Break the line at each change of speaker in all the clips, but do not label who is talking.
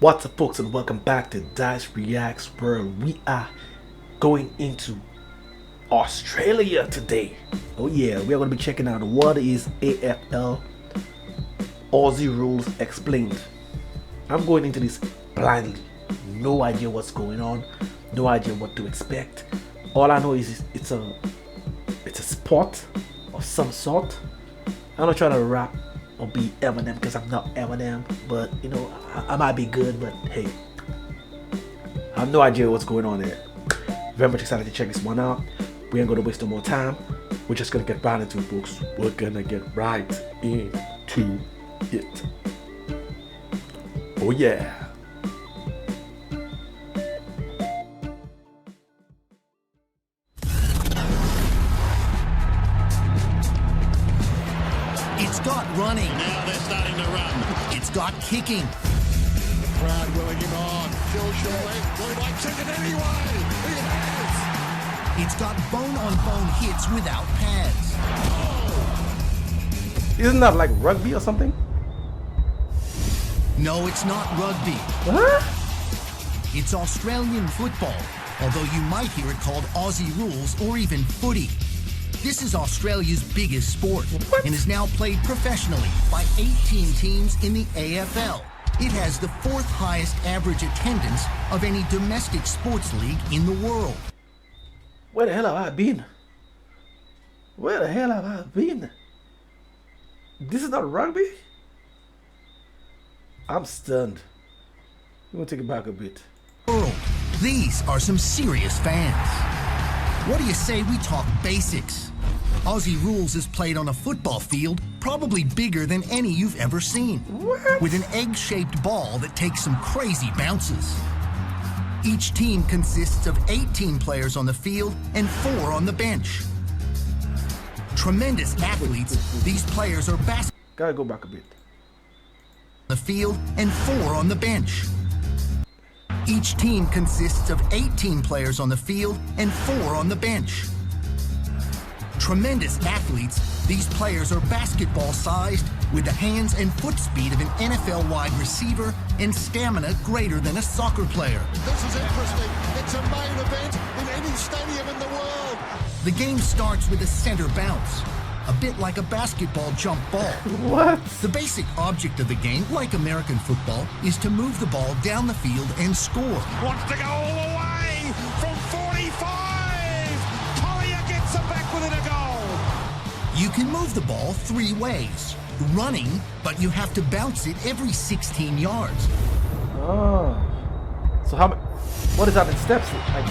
What's up, folks, and welcome back to Dyce Reacts, where we are going into Australia today. Oh yeah, we are going to be checking out what is AFL Aussie rules explained. I'm going into this blindly, no idea what's going on, no idea what to expect. All I know is it's a sport of some sort. I'm not trying to rap or be Eminem because I'm not Eminem, but you know, I might be good, but hey, I have no idea what's going on there. Very much excited to check this one out. We ain't gonna waste no more time. We're just gonna get right into it, folks. We're gonna get right into it. Oh yeah.
It's got running.
Now they're starting to run.
It's got kicking.
The crowd willing him on. Still surely. Going like chicken anyway. He has.
It's got bone-on-bone hits without pads.
Isn't that like rugby or something?
No, it's not rugby.
What?
It's Australian football, although you might hear it called Aussie rules or even footy. This is Australia's biggest sport and is now played professionally by 18 teams in the AFL. It has the fourth highest average attendance of any domestic sports league in the world.
Where the hell have I been? Where the hell have I been? This is not rugby? I'm stunned. I'm gonna take it back a bit.
These are some serious fans. What do you say we talk basics? Aussie rules is played on a football field probably bigger than any you've ever seen.
What?
With an egg-shaped ball that takes some crazy bounces. Each team consists of 18 players on the field and 4 on the bench. Tremendous athletes, these players are
Gotta go back a bit.
on the field and 4 on the bench. Each team consists of 18 players on the field and 4 on the bench. Tremendous athletes, these players are basketball-sized with the hands and foot speed of an NFL wide receiver and stamina greater than a soccer player.
This is interesting. It's a main event in any stadium in the world.
The game starts with a center bounce, a bit like a basketball jump ball.
What?
The basic object of the game, like American football, is to move the ball down the field and score.
Wants to go all the way from 45. Collier gets it back within a goal.
You can move the ball 3 ways. Running, but you have to bounce it every 16 yards.
Oh. So what is that in steps? Like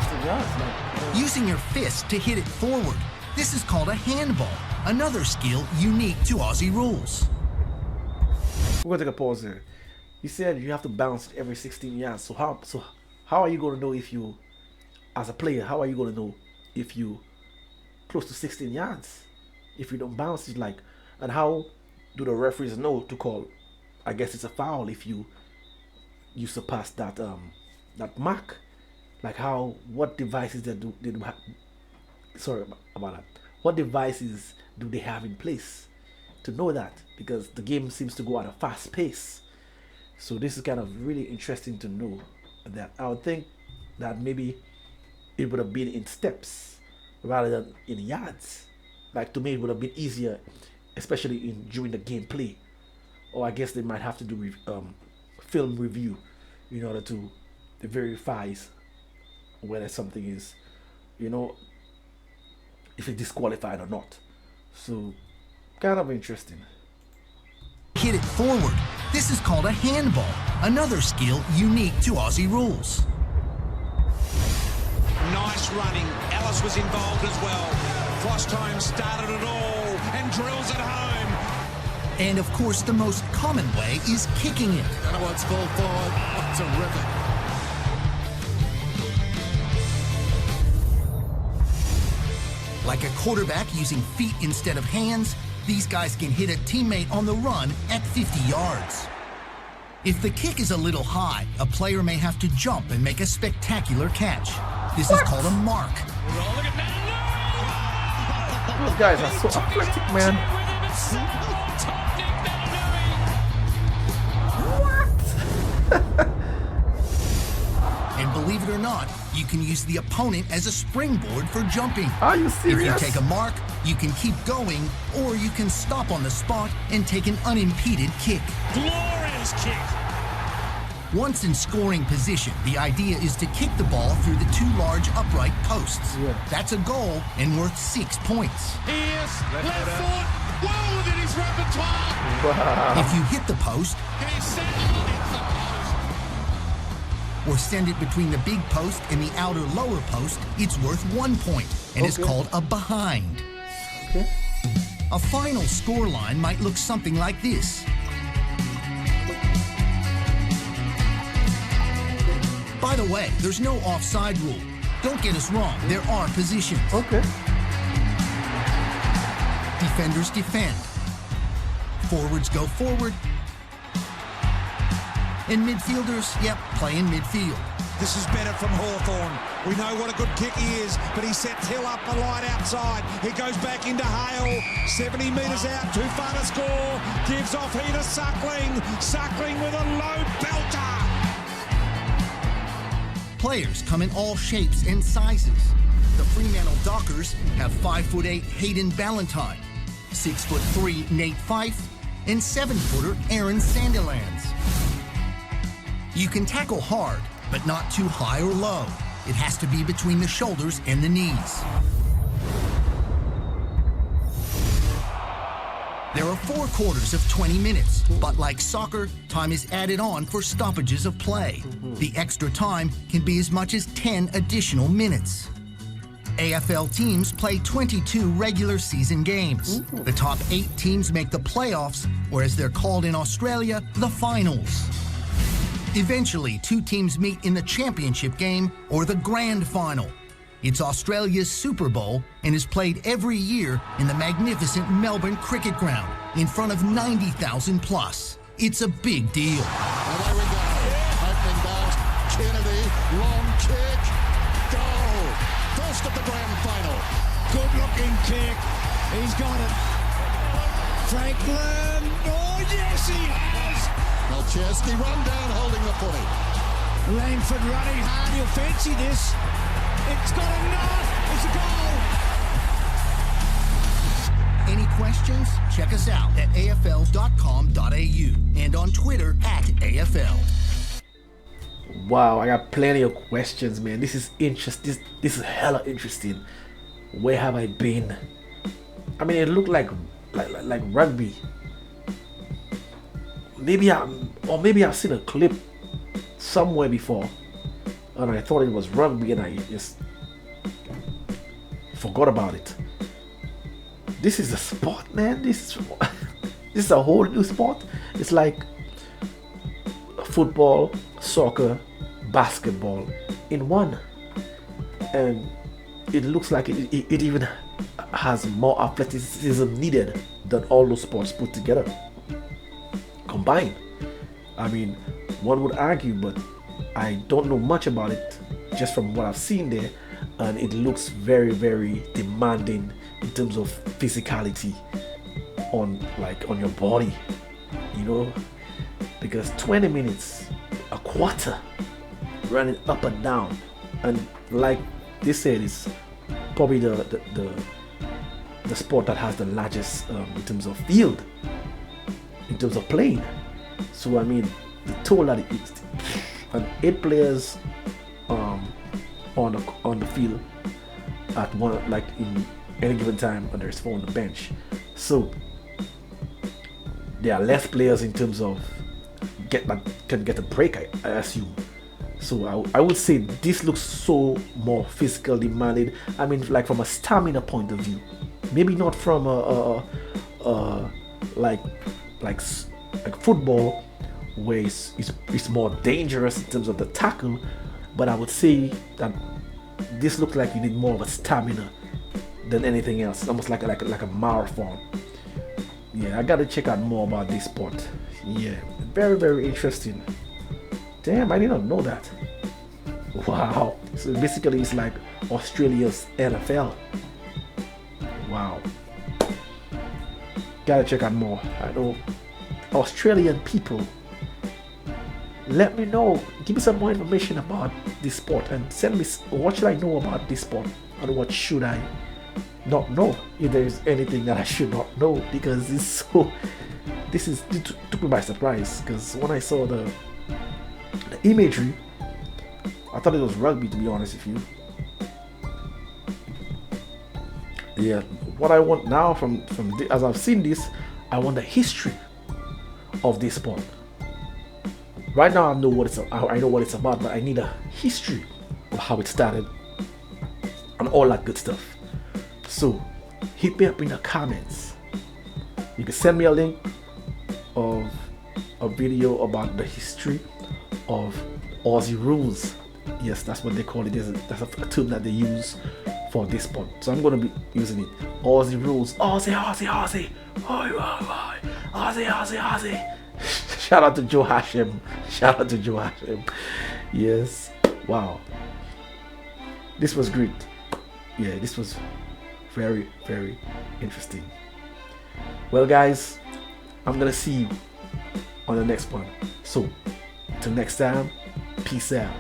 16 yards? Like,
Using your fist to hit it forward. This is called a handball, another skill unique to Aussie rules.
we're gonna take a pause there. You said you have to bounce it every 16 yards. So how are you gonna know if you, as a player, how are you gonna know if you close to 16 yards? If you don't bounce it, like, and how do the referees know to call? I guess it's a foul if you surpass that that mark. Like what devices sorry about that. What devices do they have in place to know that? Because the game seems to go at a fast pace. So this is kind of really interesting to know that. I would think that maybe it would have been in steps rather than in yards. Like, to me, it would have been easier, especially during the gameplay. Or I guess they might have to do film review in order to verify whether something is, you know, if it's disqualified or not. So, kind of interesting.
Hit it forward. This is called a handball, another skill unique to Aussie rules.
Nice running. Ellis was involved as well. Frostholm started it all and drills it home.
And of course, the most common way is kicking it.
And it's full forward. Oh, terrific.
Like a quarterback using feet instead of hands, these guys can hit a teammate on the run at 50 yards. If the kick is a little high, a player may have to jump and make a spectacular catch. This is called a mark.
Those guys are so athletic, man. What?
And believe it or not, you can use the opponent as a springboard for jumping.
Are you
If
serious?
you take a mark, you can keep going, or you can stop on the spot and take an unimpeded kick.
Glorious kick.
Once in scoring position, the idea is to kick the ball through the two large upright posts.
Yeah.
That's a goal and worth 6 points.
Here's left foot. Well within his repertoire.
Wow.
If you hit the post
He's set underneath the post.
or send it between the big post and the outer lower post, it's worth 1 point and is
Okay.
called a behind.
Okay.
A final score line might look something like this. By the way, there's no offside rule. Don't get us wrong, there are positions.
Okay.
Defenders defend. Forwards go forward. And midfielders, yep, play in midfield.
This is better from Hawthorn. We know what a good kick he is, but he sets Hill up a line outside. He goes back into Hale, 70 metres out, too far to score. Gives off here to Suckling. Suckling with a low belter.
Players come in all shapes and sizes. The Fremantle Dockers have 5'8" Hayden Ballantyne, 6'3" Nate Fife, and 7-footer Aaron Sandilands. You can tackle hard, but not too high or low. It has to be between the shoulders and the knees. There are 4 quarters of 20 minutes, but like soccer, time is added on for stoppages of play. The extra time can be as much as 10 additional minutes. AFL teams play 22 regular season games. The top 8 teams make the playoffs, or as they're called in Australia, the finals. Eventually, 2 teams meet in the championship game or the grand final. It's Australia's Super Bowl and is played every year in the magnificent Melbourne Cricket Ground in front of 90,000 plus. It's a big deal.
And there we go. Opening bars. Kennedy. Long kick. Goal. First of the grand final.
Good looking kick. He's got it. Franklin. Oh, yes, he has.
Malcheski run down holding the footy.
Langford running hard. He'll fancy this. It's got enough. It's a goal.
Any questions? Check us out at afl.com.au and on Twitter @AFL.
Wow, I got plenty of questions, man. This is interesting. This is hella interesting. Where have I been? I mean, it looked like rugby. Maybe I've seen a clip somewhere before, and I thought it was rugby, and I just forgot about it. This is a sport, man. This is a whole new sport. It's like football, soccer, basketball in one, and it looks like it even has more athleticism needed than all those sports put together combined. I mean, one would argue, but I don't know much about it just from what I've seen there, and it looks very, very demanding in terms of physicality on your body, you know, because 20 minutes, a quarter, running up and down, and like they said, it's probably the sport that has the largest in terms of field, in terms of playing. So I mean, the toll that it is, and 8 players on the field at one, like in any given time, and there's 4 on the bench. So there are less players in terms of can get a break, I assume. So I would say this looks so more physical demanded. I mean, like from a stamina point of view, maybe not from like football, where it's more dangerous in terms of the tackle, but I would say that this looks like you need more of a stamina than anything else, almost like a marathon. Yeah, I gotta check out more about this sport. Yeah, very, very interesting. Damn, I did not know that. Wow. So basically it's like Australia's NFL. Wow. Gotta check out more. I know Australian people let me know. Give me some more information about this sport and send me what should I know about this sport and what should I not know, if there is anything that I should not know, because it took me by surprise. Because when I saw the imagery, I thought it was rugby, to be honest with you. Yeah, what I want now from as I've seen this, I want the history of this sport. Right now I know what it's about, but I need a history of how it started and all that good stuff. So hit me up in the comments. You can send me a link of a video about the history of Aussie rules. Yes, that's what they call it. That's a term that they use for this sport. So I'm going to be using it. Aussie rules. Aussie, Aussie, Aussie. Oi, oi, oi. Aussie, Aussie, Aussie. Shout out to Joe Hashem. Shout out to Joe Hashem. Yes. Wow. This was great. Yeah, this was very, very interesting. Well, guys, I'm going to see you on the next one. So, till next time, peace out.